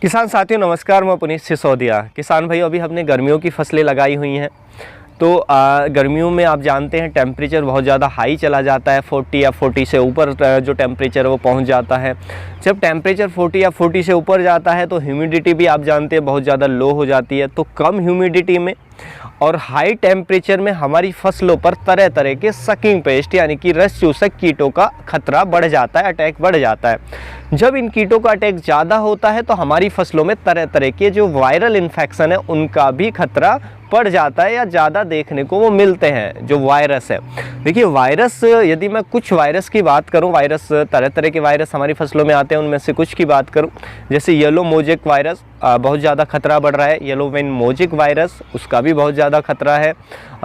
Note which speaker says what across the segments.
Speaker 1: किसान साथियों नमस्कार, मैं पुनीत सिसोदिया। किसान भाई अभी हमने गर्मियों की फसलें लगाई हुई हैं। तो गर्मियों में आप जानते हैं टेम्परेचर बहुत ज़्यादा हाई चला जाता है, 40 या 40 से ऊपर जो टेम्परेचर है वो पहुंच जाता है। जब टेम्परेचर 40 या 40 से ऊपर जाता है तो ह्यूमिडिटी भी आप जानते हैं बहुत ज़्यादा लो हो जाती है। तो कम ह्यूमिडिटी में और हाई टेम्परेचर में हमारी फसलों पर तरह तरह के सकिंग पेस्ट यानी कि रस चूसक कीटों का खतरा बढ़ जाता है, अटैक बढ़ जाता है। जब इन कीटों का अटैक ज़्यादा होता है तो हमारी फसलों में तरह तरह के जो वायरल इन्फेक्शन है उनका भी खतरा बढ़ जाता है या ज़्यादा देखने को वो मिलते हैं। जो वायरस है, देखिए वायरस, यदि मैं कुछ वायरस की बात करूं, वायरस तरह तरह के वायरस हमारी फसलों में आते हैं, उनमें से कुछ की बात करूं, जैसे येलो मोजेक वायरस बहुत ज़्यादा खतरा बढ़ रहा है। येलो वेन मोजेक वायरस, उसका भी बहुत ज़्यादा खतरा है,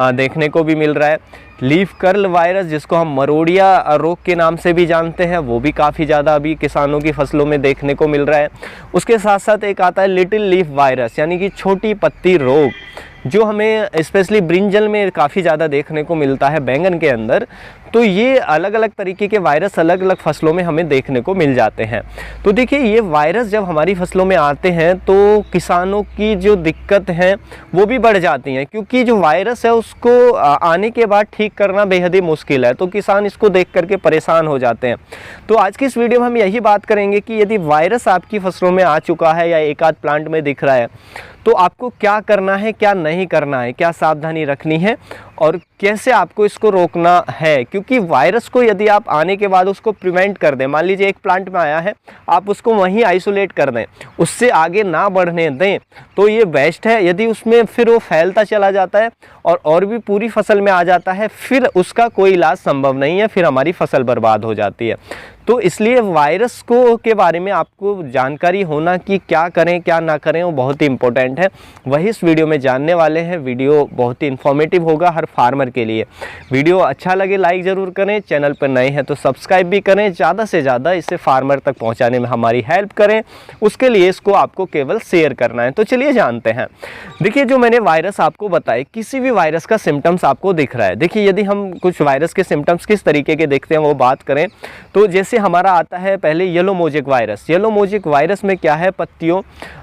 Speaker 1: देखने को भी मिल रहा है। लीफ कर्ल वायरस, जिसको हम मरोड़िया रोग के नाम से भी जानते हैं, वो भी काफ़ी ज़्यादा अभी किसानों की फसलों में देखने को मिल रहा है। उसके साथ साथ एक आता है लिटिल लीफ वायरस यानी कि छोटी पत्ती रोग, जो हमें स्पेशली ब्रिंजल में काफ़ी ज़्यादा देखने को मिलता है, बैंगन के अंदर। तो ये अलग अलग तरीके के वायरस अलग अलग फसलों में हमें देखने को मिल जाते हैं। तो देखिए ये वायरस जब हमारी फसलों में आते हैं तो किसानों की जो दिक्कत है वो भी बढ़ जाती हैं, क्योंकि जो वायरस है उसको आने के बाद ठीक करना बेहद ही मुश्किल है। तो किसान इसको देख करके परेशान हो जाते हैं। तो आज की इस वीडियो में हम यही बात करेंगे कि यदि वायरस आपकी फसलों में आ चुका है या एक आध प्लांट में दिख रहा है तो आपको क्या करना है, क्या नहीं करना है, क्या सावधानी रखनी है और कैसे आपको इसको रोकना है। क्योंकि वायरस को यदि आप आने के बाद उसको प्रिवेंट कर दें, मान लीजिए एक प्लांट में आया है, आप उसको वहीं आइसोलेट कर दें, उससे आगे ना बढ़ने दें, तो ये बेस्ट है। यदि उसमें फिर वो फैलता चला जाता है और भी पूरी फसल में आ जाता है, फिर उसका कोई इलाज संभव नहीं है, फिर हमारी फसल बर्बाद हो जाती है। तो इसलिए वायरस को के बारे में आपको जानकारी होना कि क्या करें क्या ना करें वो बहुत ही इंपॉर्टेंट है। वही इस वीडियो में जानने वाले हैं। वीडियो बहुत ही इन्फॉर्मेटिव होगा हर फार्मर के लिए। वीडियो अच्छा लगे लाइक ज़रूर करें, चैनल पर नए हैं तो सब्सक्राइब भी करें, ज़्यादा से ज़्यादा इसे फार्मर तक पहुँचाने में हमारी हेल्प करें। उसके लिए इसको आपको केवल शेयर करना है। तो चलिए जानते हैं। देखिए जो मैंने वायरस आपको बताए, किसी भी वायरस का सिम्टम्स आपको दिख रहा है। देखिए यदि हम कुछ वायरस के सिम्टम्स किस तरीके के देखते हैं वो बात करें तो जैसे हमारा आता है पहले yellow mosaic virus. Yellow mosaic virus में क्या है, पत्तियों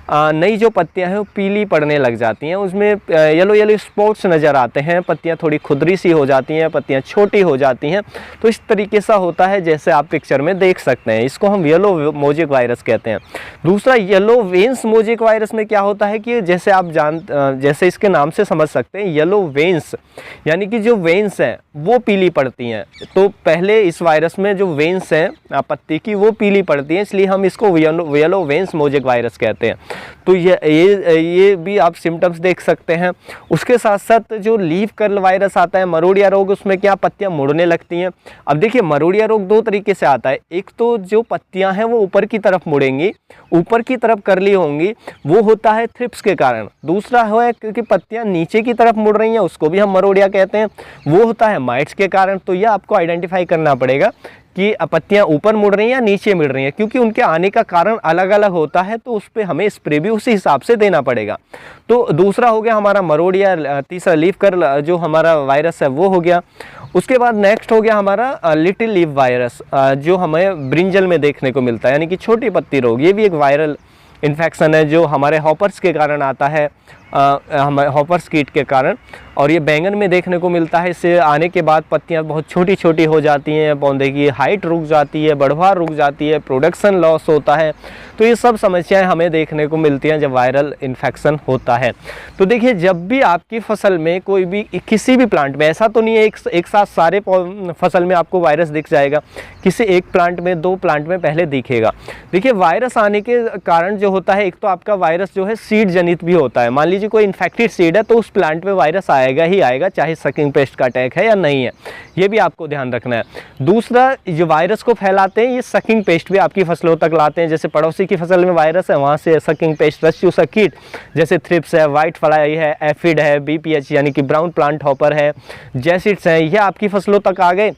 Speaker 1: नई जो पत्तियां हैं वो पीली पड़ने लग जाती हैं, उसमें येलो येलो स्पॉट्स नज़र आते हैं, पत्तियां थोड़ी खुरदरी सी हो जाती हैं, पत्तियां छोटी हो जाती हैं। तो इस तरीके से होता है जैसे आप पिक्चर में देख सकते हैं। इसको हम येलो मोजेक वायरस कहते हैं। दूसरा येलो वेन्स मोजेक वायरस में क्या होता है कि जैसे आप जैसे इसके नाम से समझ सकते हैं, येलो वेन्स यानी कि जो वेन्स हैं वो पीली पड़ती हैं। तो पहले इस वायरस में जो वेन्स हैं पत्ती की वो पीली पड़ती हैं, इसलिए हम इसको येलो वेन्स मोजेक वायरस कहते हैं। तो ये भी आप सिम्टम्स देख सकते हैं। उसके साथ साथ जो लीफ कर्ल वायरस आता है, मरोड़िया रोग, उसमें क्या पत्तियां मुड़ने लगती हैं। अब देखिए मरोड़िया रोग दो तरीके से आता है। एक तो जो पत्तियां हैं वो ऊपर की तरफ मुड़ेंगी, ऊपर की तरफ करली होंगी, वो होता है थ्रिप्स के कारण। दूसरा है क्योंकि पत्तियां नीचे की तरफ मुड़ रही हैं, उसको भी हम मरोड़िया कहते हैं, वो होता है माइट्स के कारण। तो यह आपको आइडेंटिफाई करना पड़ेगा कि पत्तियां ऊपर मुड़ रही हैं या नीचे मिल रही हैं, क्योंकि उनके आने का कारण अलग अलग होता है। तो उस पर हमें स्प्रे भी उसी हिसाब से देना पड़ेगा। तो दूसरा हो गया हमारा मरोड़िया, तीसरा लीफ कर्ल जो हमारा वायरस है वो हो गया। उसके बाद नेक्स्ट हो गया हमारा लिटिल लीफ वायरस, जो हमें ब्रिंजल में देखने को मिलता है, यानी कि छोटी पत्ती रोग। ये भी एक वायरल इन्फेक्शन है जो हमारे हॉपर्स के कारण आता है, हमारे हॉपर्स कीट के कारण, और ये बैंगन में देखने को मिलता है। इससे आने के बाद पत्तियां बहुत छोटी छोटी हो जाती हैं, पौधे की हाइट रुक जाती है, बढ़वार रुक जाती है, प्रोडक्शन लॉस होता है। तो ये सब समस्याएं हमें देखने को मिलती हैं जब वायरल इन्फेक्शन होता है। तो देखिए जब भी आपकी फसल में कोई भी किसी भी प्लांट में, ऐसा तो नहीं है एक साथ सारे फसल में आपको वायरस दिख जाएगा, किसी एक प्लांट में दो प्लांट में पहले दिखेगा। देखिए वायरस आने के कारण जो होता है, एक तो आपका वायरस जो है सीड जनित भी होता है। मान लीजिए कोई इन्फेक्टेड सीड है तो उस प्लांट में वायरस आएगा ही आएगा, चाहे सकिंग पेस्ट का अटैक है या नहीं है, ये भी आपको ध्यान रखना है। दूसरा, जो वायरस को फैलाते हैं ये सकिंग पेस्ट भी आपकी फसलों तक लाते हैं। जैसे पड़ोसी की फसल में वायरस है, वहाँ से सकिंग पेस्ट, रस चूसक कीट, जैसे थ्रिप्स है, व्हाइट फ्लाई है, एफिड है, बीपीएच यानी कि ब्राउन प्लांट हॉपर है, जैसिड्स हैं, यह आपकी फसलों तक आ गए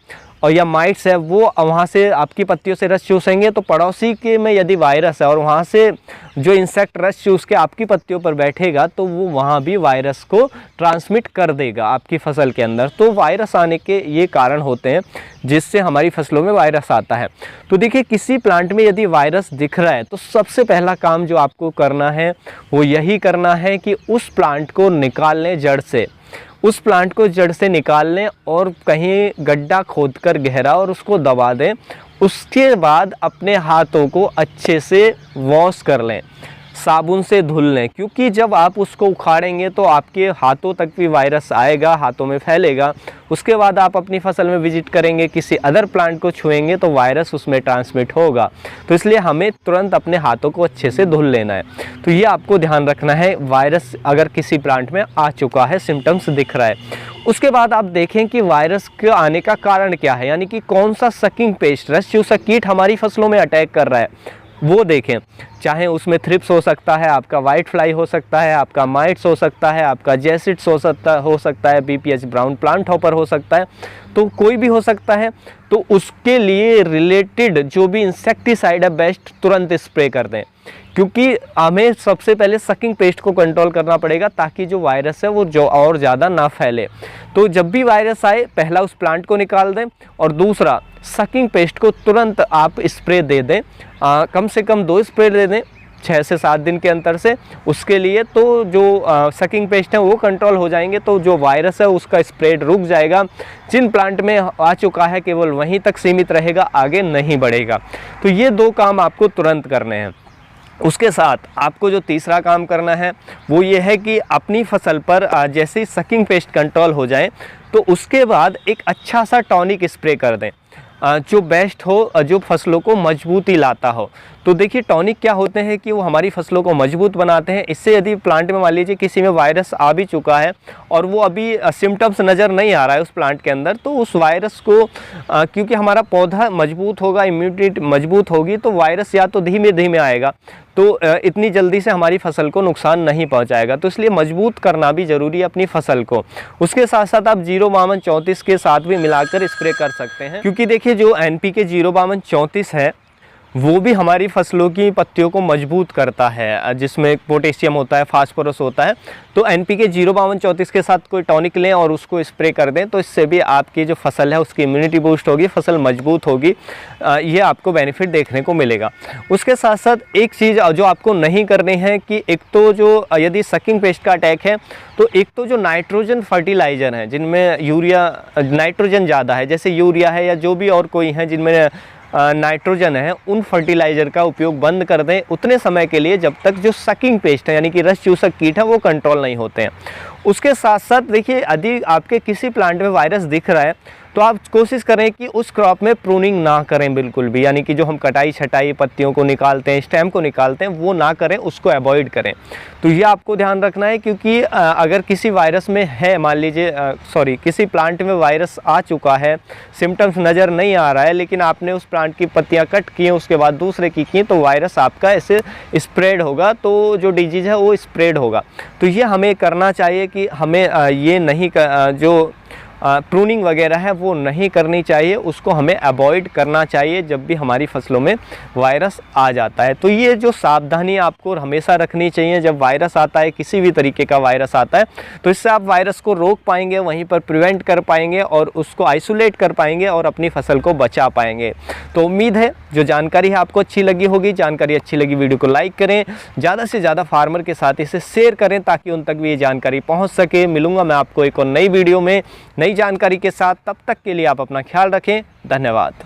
Speaker 1: और या माइट्स है वो वहाँ से आपकी पत्तियों से रस चूसेंगे, तो पड़ोसी के में यदि वायरस है और वहाँ से जो इंसेक्ट रस चूस के आपकी पत्तियों पर बैठेगा तो वो वहाँ भी वायरस को ट्रांसमिट कर देगा आपकी फसल के अंदर। तो वायरस आने के ये कारण होते हैं जिससे हमारी फसलों में वायरस आता है। तो देखिए, किसी प्लांट में यदि वायरस दिख रहा है तो सबसे पहला काम जो आपको करना है वो यही करना है कि उस प्लांट को निकाल लें जड़ से, उस प्लांट को जड़ से निकाल लें और कहीं गड्ढा खोदकर गहरा और उसको दबा दें। उसके बाद अपने हाथों को अच्छे से वॉश कर लें, साबुन से धुल लें, क्योंकि जब आप उसको उखाड़ेंगे तो आपके हाथों तक भी वायरस आएगा, हाथों में फैलेगा। उसके बाद आप अपनी फसल में विजिट करेंगे, किसी अदर प्लांट को छुएंगे तो वायरस उसमें ट्रांसमिट होगा। तो इसलिए हमें तुरंत अपने हाथों को अच्छे से धुल लेना है। तो ये आपको ध्यान रखना है, वायरस अगर किसी प्लांट में आ चुका है, सिम्टम्स दिख रहा है। उसके बाद आप देखें कि वायरस के आने का कारण क्या है, यानी कि कौन सा सकिंग पेस्ट, रस चूसक कीट हमारी फसलों में अटैक कर रहा है वो देखें। चाहे उसमें थ्रिप्स हो सकता है, आपका वाइट फ्लाई हो सकता है, आपका माइट्स हो सकता है, आपका जेसिड्स हो सकता है, बीपीएच ब्राउन प्लांट हॉपर हो सकता है, तो कोई भी हो सकता है। तो उसके लिए रिलेटेड जो भी इंसेक्टिसाइड है बेस्ट तुरंत स्प्रे कर दें, क्योंकि हमें सबसे पहले सकिंग पेस्ट को कंट्रोल करना पड़ेगा ताकि जो वायरस है वो जो और ज़्यादा ना फैले। तो जब भी वायरस आए पहला उस प्लांट को निकाल दें और दूसरा सकिंग पेस्ट को तुरंत आप स्प्रे दे दें। कम से कम 2 स्प्रे दे दें 6 से 7 दिन के अंतर से। उसके लिए तो जो सकिंग पेस्ट है वो कंट्रोल हो जाएंगे, तो जो वायरस है उसका स्प्रेड रुक जाएगा। जिन प्लांट में आ चुका है केवल वहीं तक सीमित रहेगा, आगे नहीं बढ़ेगा। तो ये 2 काम आपको तुरंत करने हैं। उसके साथ आपको जो तीसरा काम करना है वो ये है कि अपनी फसल पर जैसे ही सकिंग पेस्ट कंट्रोल हो जाए तो उसके बाद एक अच्छा सा टॉनिक स्प्रे कर दें जो बेस्ट हो, जो फसलों को मजबूती लाता हो। तो देखिए, टॉनिक क्या होते हैं कि वो हमारी फसलों को मजबूत बनाते हैं। इससे यदि प्लांट में मान लीजिए किसी में वायरस आ भी चुका है और वो अभी सिम्टम्स नज़र नहीं आ रहा है उस प्लांट के अंदर, तो उस वायरस को क्योंकि हमारा पौधा मजबूत होगा, इम्यूनिटी मजबूत होगी, तो वायरस या तो धीमे धीमे आएगा, तो इतनी जल्दी से हमारी फसल को नुकसान नहीं पहुंचाएगा। तो इसलिए मजबूत करना भी ज़रूरी है अपनी फसल को। उसके साथ साथ आप 05234 के साथ भी मिलाकर स्प्रे कर सकते हैं, क्योंकि देखिए जो NPK 05234 है वो भी हमारी फसलों की पत्तियों को मजबूत करता है, जिसमें पोटेशियम होता है, फास्फोरस होता है। तो NPK 05234 के साथ कोई टॉनिक लें और उसको स्प्रे कर दें, तो इससे भी आपकी जो फसल है उसकी इम्यूनिटी बूस्ट होगी, फसल मजबूत होगी। ये आपको बेनिफिट देखने को मिलेगा। उसके साथ साथ एक चीज़ जो आपको नहीं करनी है कि एक तो जो यदि सकिंग पेस्ट का अटैक है तो एक तो जो नाइट्रोजन फर्टिलाइज़र हैं जिनमें यूरिया नाइट्रोजन ज़्यादा है, जैसे यूरिया है या जो भी और कोई हैं जिनमें नाइट्रोजन है, उन फर्टिलाइज़र का उपयोग बंद कर दें उतने समय के लिए जब तक जो सकिंग पेस्ट है यानी कि रस चूसक कीट है वो कंट्रोल नहीं होते हैं। उसके साथ साथ देखिए, यदि आपके किसी प्लांट में वायरस दिख रहा है तो आप कोशिश करें कि उस क्रॉप में प्रूनिंग ना करें बिल्कुल भी, यानी कि जो हम कटाई छटाई पत्तियों को निकालते हैं, स्टेम को निकालते हैं, वो ना करें, उसको अवॉइड करें। तो ये आपको ध्यान रखना है, क्योंकि अगर किसी वायरस में है, मान लीजिए किसी प्लांट में वायरस आ चुका है, सिम्टम्स नज़र नहीं आ रहा है, लेकिन आपने उस प्लांट की पत्तियाँ कट की, उसके बाद दूसरे की तो वायरस आपका ऐसे स्प्रेड होगा, तो जो डिजीज़ है वो स्प्रेड होगा। तो ये हमें करना चाहिए कि हमें ये नहीं जो प्रूनिंग वगैरह है वो नहीं करनी चाहिए, उसको हमें अवॉइड करना चाहिए जब भी हमारी फसलों में वायरस आ जाता है। तो ये जो सावधानी आपको हमेशा रखनी चाहिए जब वायरस आता है, किसी भी तरीके का वायरस आता है, तो इससे आप वायरस को रोक पाएंगे, वहीं पर प्रिवेंट कर पाएंगे और उसको आइसोलेट कर पाएंगे और अपनी फसल को बचा पाएंगे। तो उम्मीद है जो जानकारी है आपको अच्छी लगी होगी। जानकारी अच्छी लगी वीडियो को लाइक करें, ज़्यादा से ज़्यादा फार्मर के साथ इसे शेयर करें ताकि उन तक भी ये जानकारी पहुँच सके। मिलूँगा मैं आपको एक और नई वीडियो में नई जानकारी के साथ, तब तक के लिए आप अपना ख्याल रखें। धन्यवाद।